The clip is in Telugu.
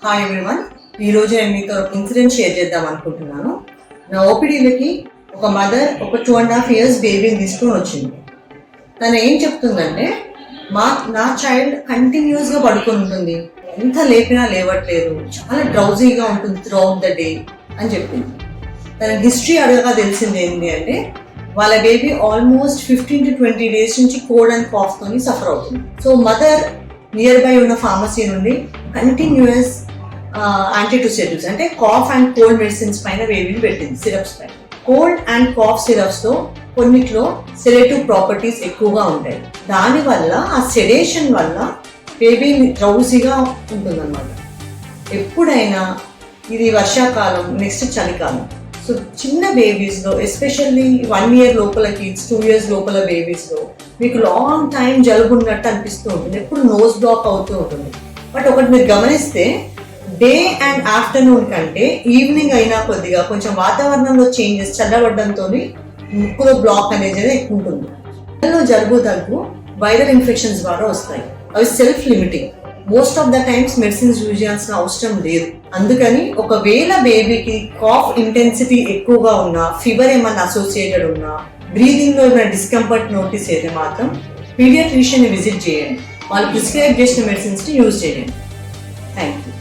హాయ్ ఎవ్రీవన్, ఈరోజు నేను మీతో ఒక ఇన్సిడెంట్ షేర్ చేద్దాం అనుకుంటున్నాను. నా ఓపీడీలకి ఒక మదర్ ఒక 2.5 years బేబీని తీసుకొని వచ్చింది. తను ఏం చెప్తుందంటే, నా చైల్డ్ కంటిన్యూస్గా పడుకొని ఉంటుంది, ఎంత లేపినా లేవట్లేదు, చాలా డ్రౌజీగా ఉంటుంది త్రూఅవుట్ ద డే అని చెప్పింది. తన హిస్టరీ అడగగా తెలిసింది ఏంటి అంటే, వాళ్ళ బేబీ ఆల్మోస్ట్ 15 to 20 days నుంచి కోల్డ్ అండ్ కాఫ్ తోని సఫర్ అవుతుంది. సో మదర్ నియర్ బై ఉన్న ఫార్మసీ నుండి కంటిన్యూస్ యాంటీటుసెటివ్స్ అంటే కాఫ్ అండ్ కోల్డ్ మెడిసిన్స్ పైన బేబీని పెట్టింది, సిరప్స్ పైన. కోల్డ్ అండ్ కాఫ్ సిరప్స్ తో కొన్నిట్లో సెడేటివ్ ప్రాపర్టీస్ ఎక్కువగా ఉంటాయి. దానివల్ల ఆ సెడేషన్ వల్ల బేబీ డ్రౌజీగా ఉంటుందన్నమాట. ఎప్పుడైనా ఇది వర్షాకాలం, నెక్స్ట్ చలికాలం. సో చిన్న బేబీస్లో, ఎస్పెషల్లీ 1 year లోపల కిడ్స్, 2 years లోపల బేబీస్లో మీకు లాంగ్ టైం జలుబు ఉన్నట్టు అనిపిస్తూ ఉంటుంది, ఎప్పుడు నోస్ బ్లాక్ అవుతూ ఉంటుంది. బట్ ఒకటి మీరు గమనిస్తే, డే అండ్ ఆఫ్టర్నూన్ కంటే ఈవినింగ్ అయినా కొద్దిగా కొంచెం వాతావరణంలో చేంజెస్ చల్లబడడంతో ముక్కులో బ్లాక్ అనేది ఎక్కువ ఉంటుంది. పిల్లల్లో జలుబు దగ్గు వైరల్ ఇన్ఫెక్షన్స్ ద్వారా వస్తాయి. అవి self limiting. Most of the times medicines use చేయాల్సిన అవసరం లేదు. అందుకని ఒకవేళ బేబీకి కాఫ్ ఇంటెన్సిటీ ఎక్కువగా ఉన్నా, ఫీవర్ ఏమైనా అసోసియేటెడ్ ఉన్నా, బ్రీదింగ్ లో ఏమైనా డిస్కంఫర్ట్ నోటీస్ అయితే మాత్రం పీడియాట్రిషియన్ ని విజిట్ చేయండి. వాళ్ళు ప్రిస్క్రైబ్ చేసిన మెడిసిన్స్ ని యూజ్ చేయండి. Thank you.